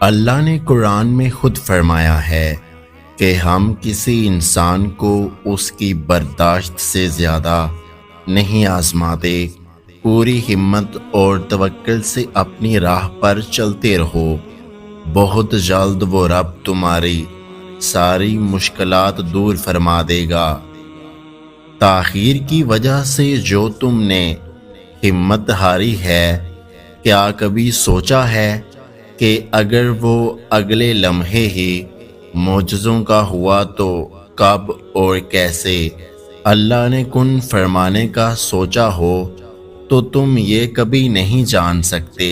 اللہ نے قرآن میں خود فرمایا ہے کہ ہم کسی انسان کو اس کی برداشت سے زیادہ نہیں آزماتے۔ پوری ہمت اور توکل سے اپنی راہ پر چلتے رہو، بہت جلد وہ رب تمہاری ساری مشکلات دور فرما دے گا۔ تاخیر کی وجہ سے جو تم نے ہمت ہاری ہے، کیا کبھی سوچا ہے کہ اگر وہ اگلے لمحے ہی معجزوں کا ہوا تو کب اور کیسے؟ اللہ نے کن فرمانے کا سوچا ہو تو تم یہ کبھی نہیں جان سکتے،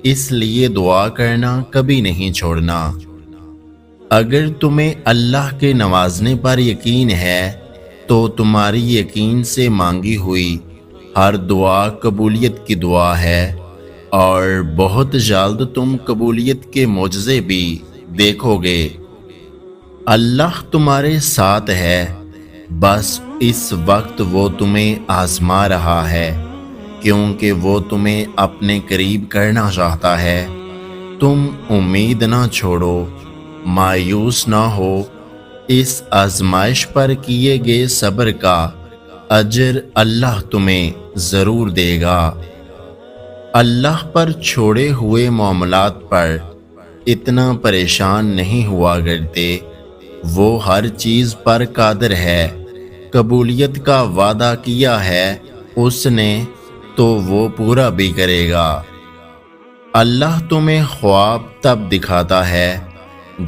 اس لیے دعا کرنا کبھی نہیں چھوڑنا۔ اگر تمہیں اللہ کے نوازنے پر یقین ہے تو تمہاری یقین سے مانگی ہوئی ہر دعا قبولیت کی دعا ہے، اور بہت جلد تم قبولیت کے معجزے بھی دیکھو گے۔ اللہ تمہارے ساتھ ہے، بس اس وقت وہ تمہیں آزما رہا ہے، کیونکہ وہ تمہیں اپنے قریب کرنا چاہتا ہے۔ تم امید نہ چھوڑو، مایوس نہ ہو، اس آزمائش پر کیے گئے صبر کا اجر اللہ تمہیں ضرور دے گا۔ اللہ پر چھوڑے ہوئے معاملات پر اتنا پریشان نہیں ہوا کرتے، وہ ہر چیز پر قادر ہے۔ قبولیت کا وعدہ کیا ہے اس نے تو وہ پورا بھی کرے گا۔ اللہ تمہیں خواب تب دکھاتا ہے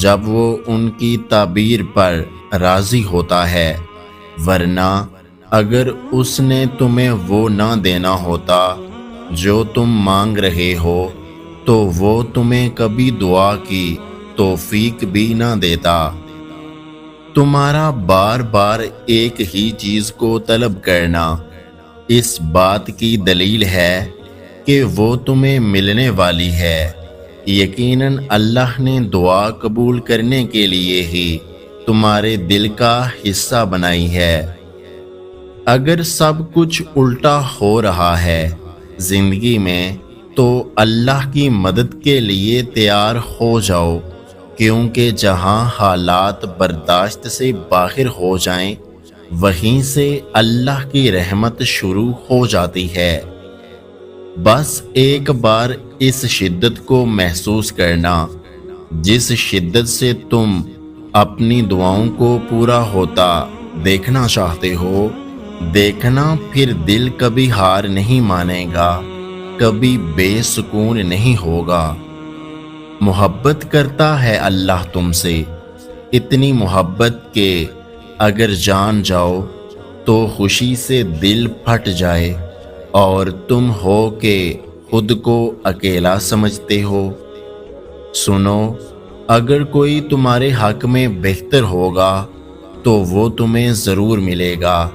جب وہ ان کی تعبیر پر راضی ہوتا ہے، ورنہ اگر اس نے تمہیں وہ نہ دینا ہوتا جو تم مانگ رہے ہو تو وہ تمہیں کبھی دعا کی توفیق بھی نہ دیتا۔ تمہارا بار بار ایک ہی چیز کو طلب کرنا اس بات کی دلیل ہے کہ وہ تمہیں ملنے والی ہے۔ یقیناً اللہ نے دعا قبول کرنے کے لیے ہی تمہارے دل کا حصہ بنائی ہے۔ اگر سب کچھ الٹا ہو رہا ہے زندگی میں تو اللہ کی مدد کے لیے تیار ہو جاؤ، کیونکہ جہاں حالات برداشت سے باہر ہو جائیں وہیں سے اللہ کی رحمت شروع ہو جاتی ہے۔ بس ایک بار اس شدت کو محسوس کرنا جس شدت سے تم اپنی دعاؤں کو پورا ہوتا دیکھنا چاہتے ہو، دیکھنا پھر دل کبھی ہار نہیں مانے گا، کبھی بے سکون نہیں ہوگا۔ محبت کرتا ہے اللہ تم سے، اتنی محبت کہ اگر جان جاؤ تو خوشی سے دل پھٹ جائے اور تم ہو کہ خود کو اکیلا سمجھتے ہو۔ سنو، اگر کوئی تمہارے حق میں بہتر ہوگا تو وہ تمہیں ضرور ملے گا،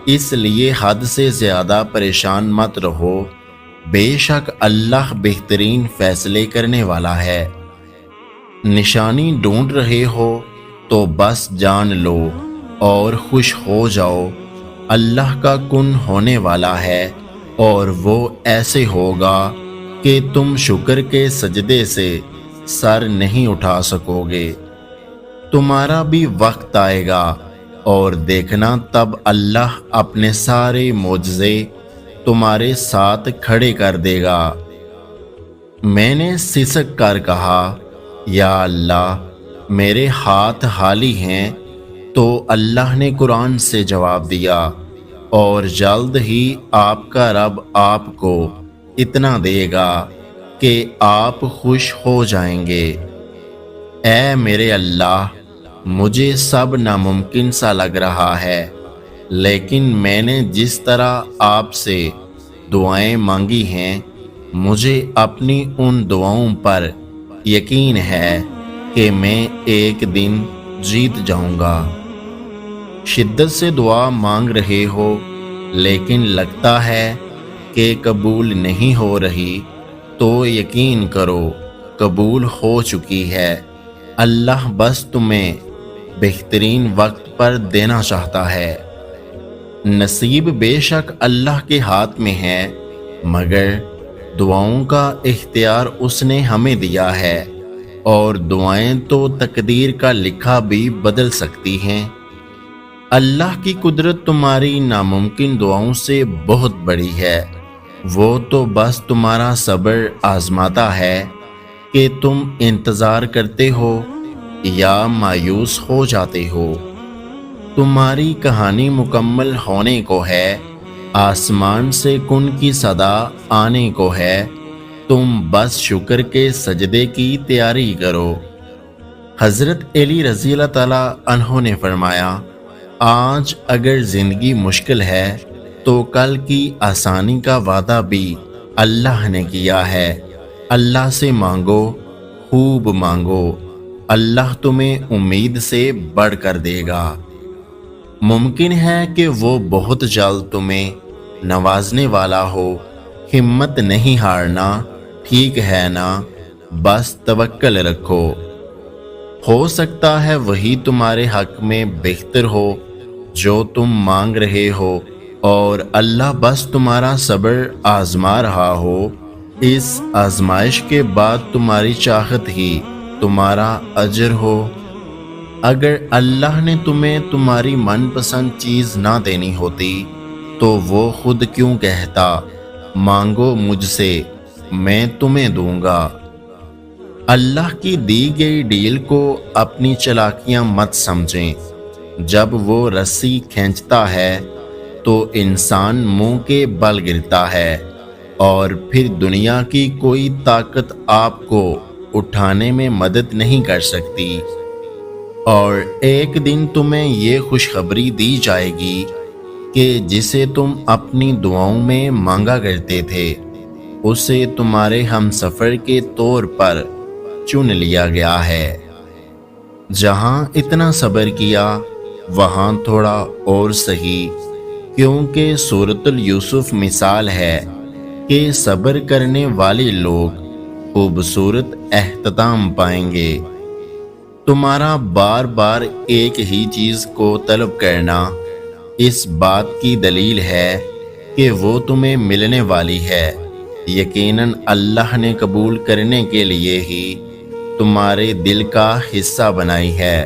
اس لیے حد سے زیادہ پریشان مت رہو، بے شک اللہ بہترین فیصلے کرنے والا ہے۔ نشانی ڈھونڈ رہے ہو تو بس جان لو اور خوش ہو جاؤ، اللہ کا کن ہونے والا ہے اور وہ ایسے ہوگا کہ تم شکر کے سجدے سے سر نہیں اٹھا سکو گے۔ تمہارا بھی وقت آئے گا اور دیکھنا تب اللہ اپنے سارے معجزے تمہارے ساتھ کھڑے کر دے گا۔ میں نے سسک کر کہا، یا اللہ میرے ہاتھ خالی ہیں، تو اللہ نے قرآن سے جواب دیا، اور جلد ہی آپ کا رب آپ کو اتنا دے گا کہ آپ خوش ہو جائیں گے۔ اے میرے اللہ، مجھے سب ناممکن سا لگ رہا ہے، لیکن میں نے جس طرح آپ سے دعائیں مانگی ہیں، مجھے اپنی ان دعاؤں پر یقین ہے کہ میں ایک دن جیت جاؤں گا۔ شدت سے دعا مانگ رہے ہو لیکن لگتا ہے کہ قبول نہیں ہو رہی تو یقین کرو قبول ہو چکی ہے۔ اللہ بس تمہیں بہترین وقت پر دینا چاہتا ہے۔ نصیب بے شک اللہ کے ہاتھ میں ہے، مگر دعاؤں کا اختیار اس نے ہمیں دیا ہے۔ اور دعائیں تو تقدیر کا لکھا بھی بدل سکتی ہیں۔ اللہ کی قدرت تمہاری ناممکن دعاؤں سے بہت بڑی ہے۔ وہ تو بس تمہارا صبر آزماتا ہے کہ تم انتظار کرتے ہو یا مایوس ہو جاتے ہو۔ تمہاری کہانی مکمل ہونے کو ہے، آسمان سے کن کی صدا آنے کو ہے، تم بس شکر کے سجدے کی تیاری کرو۔ حضرت علی رضی اللہ تعالیٰ عنہ نے فرمایا، آج اگر زندگی مشکل ہے تو کل کی آسانی کا وعدہ بھی اللہ نے کیا ہے۔ اللہ سے مانگو، خوب مانگو، اللہ تمہیں امید سے بڑھ کر دے گا۔ ممکن ہے کہ وہ بہت جلد تمہیں نوازنے والا ہو، ہمت نہیں ہارنا، ٹھیک ہے نا، بس توکل رکھو۔ ہو سکتا ہے وہی تمہارے حق میں بہتر ہو جو تم مانگ رہے ہو، اور اللہ بس تمہارا صبر آزما رہا ہو۔ اس آزمائش کے بعد تمہاری چاہت ہی تمہارا اجر ہو۔ اگر اللہ نے تمہیں تمہاری من پسند چیز نہ دینی ہوتی تو وہ خود کیوں کہتا، مانگو مجھ سے میں تمہیں دوں گا۔ اللہ کی دی گئی ڈیل کو اپنی چالاکیاں مت سمجھیں۔ جب وہ رسی کھینچتا ہے تو انسان منہ کے بل گرتا ہے، اور پھر دنیا کی کوئی طاقت آپ کو اٹھانے میں مدد نہیں کر سکتی۔ اور ایک دن تمہیں یہ خوشخبری دی جائے گی کہ جسے تم اپنی دعاؤں میں مانگا کرتے تھے اسے تمہارے ہم سفر کے طور پر چن لیا گیا ہے۔ جہاں اتنا صبر کیا وہاں تھوڑا اور سہی، کیونکہ سورۃ یوسف مثال ہے کہ صبر کرنے والے لوگ خوبصورت اختتام پائیں گے۔ تمہارا بار بار ایک ہی چیز کو طلب کرنا اس بات کی دلیل ہے کہ وہ تمہیں ملنے والی ہے۔ یقیناً اللہ نے قبول کرنے کے لیے ہی تمہارے دل کا حصہ بنائی ہے۔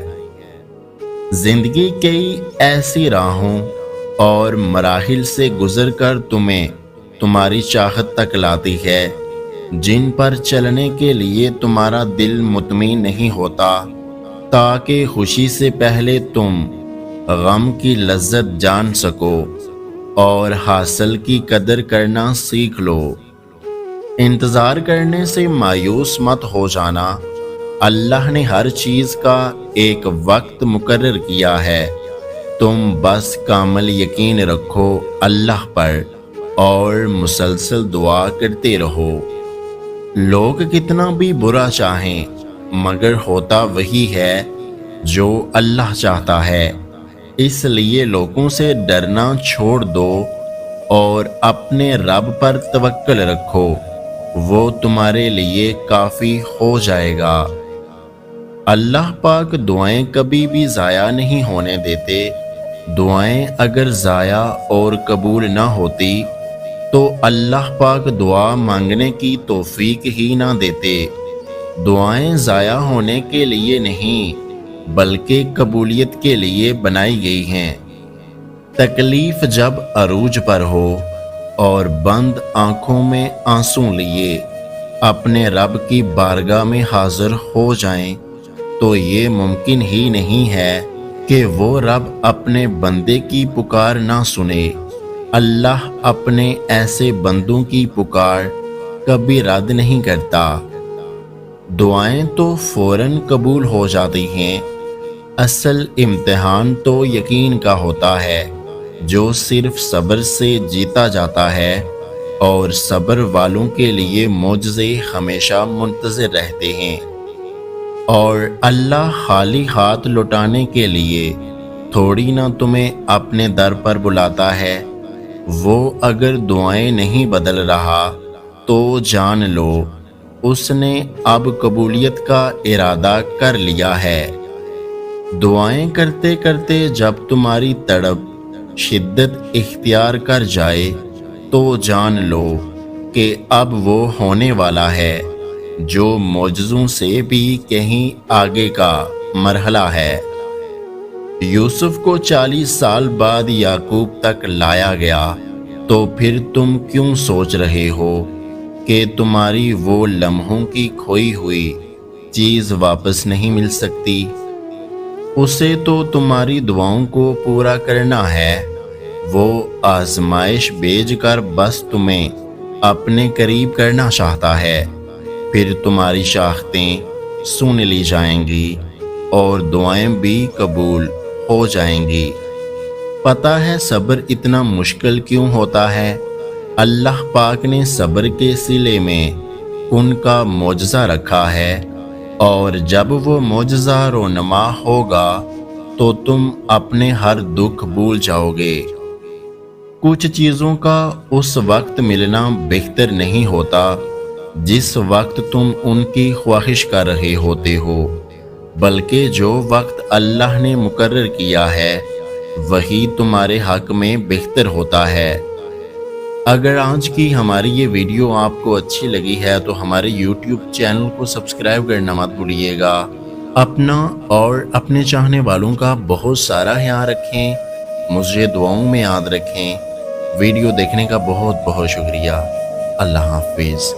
زندگی کئی ایسی راہوں اور مراحل سے گزر کر تمہیں تمہاری چاہت تک لاتی ہے، جن پر چلنے کے لیے تمہارا دل مطمئن نہیں ہوتا، تاکہ خوشی سے پہلے تم غم کی لذت جان سکو اور حاصل کی قدر کرنا سیکھ لو۔ انتظار کرنے سے مایوس مت ہو جانا، اللہ نے ہر چیز کا ایک وقت مقرر کیا ہے۔ تم بس کامل یقین رکھو اللہ پر اور مسلسل دعا کرتے رہو۔ لوگ کتنا بھی برا چاہیں مگر ہوتا وہی ہے جو اللہ چاہتا ہے، اس لیے لوگوں سے ڈرنا چھوڑ دو اور اپنے رب پر توکل رکھو، وہ تمہارے لیے کافی ہو جائے گا۔ اللہ پاک دعائیں کبھی بھی ضائع نہیں ہونے دیتے۔ دعائیں اگر ضائع اور قبول نہ ہوتی تو اللہ پاک دعا مانگنے کی توفیق ہی نہ دیتے۔ دعائیں ضائع ہونے کے لیے نہیں بلکہ قبولیت کے لیے بنائی گئی ہیں۔ تکلیف جب عروج پر ہو اور بند آنکھوں میں آنسوں لیے اپنے رب کی بارگاہ میں حاضر ہو جائیں تو یہ ممکن ہی نہیں ہے کہ وہ رب اپنے بندے کی پکار نہ سنے۔ اللہ اپنے ایسے بندوں کی پکار کبھی رد نہیں کرتا۔ دعائیں تو فوراً قبول ہو جاتی ہیں، اصل امتحان تو یقین کا ہوتا ہے جو صرف صبر سے جیتا جاتا ہے، اور صبر والوں کے لیے معجزے ہمیشہ منتظر رہتے ہیں۔ اور اللہ خالی ہاتھ لوٹانے کے لیے تھوڑی نہ تمہیں اپنے در پر بلاتا ہے۔ وہ اگر دعائیں نہیں بدل رہا تو جان لو اس نے اب قبولیت کا ارادہ کر لیا ہے۔ دعائیں کرتے کرتے جب تمہاری تڑپ شدت اختیار کر جائے تو جان لو کہ اب وہ ہونے والا ہے۔ جو معجزوں سے بھی کہیں آگے کا مرحلہ ہے۔ یوسف کو 40 سال بعد یعقوب تک لایا گیا، تو پھر تم کیوں سوچ رہے ہو کہ تمہاری وہ لمحوں کی کھوئی ہوئی چیز واپس نہیں مل سکتی؟ اسے تو تمہاری دعاؤں کو پورا کرنا ہے۔ وہ آزمائش بھیج کر بس تمہیں اپنے قریب کرنا چاہتا ہے، پھر تمہاری شاختیں سن لی جائیں گی اور دعائیں بھی قبول ہو جائیں گی۔ پتہ ہے صبر اتنا مشکل کیوں ہوتا ہے؟ اللہ پاک نے صبر کے صلے میں ان کا معجزہ رکھا ہے، اور جب وہ معجزہ رونما ہوگا تو تم اپنے ہر دکھ بھول جاؤ گے۔ کچھ چیزوں کا اس وقت ملنا بہتر نہیں ہوتا جس وقت تم ان کی خواہش کر رہے ہوتے ہو، بلکہ جو وقت اللہ نے مقرر کیا ہے وہی تمہارے حق میں بہتر ہوتا ہے۔ اگر آج کی ہماری یہ ویڈیو آپ کو اچھی لگی ہے تو ہمارے یوٹیوب چینل کو سبسکرائب کرنا مت بھولیے گا۔ اپنا اور اپنے چاہنے والوں کا بہت سارا خیال رکھیں، مجھے دعاؤں میں یاد رکھیں۔ ویڈیو دیکھنے کا بہت بہت شکریہ۔ اللہ حافظ۔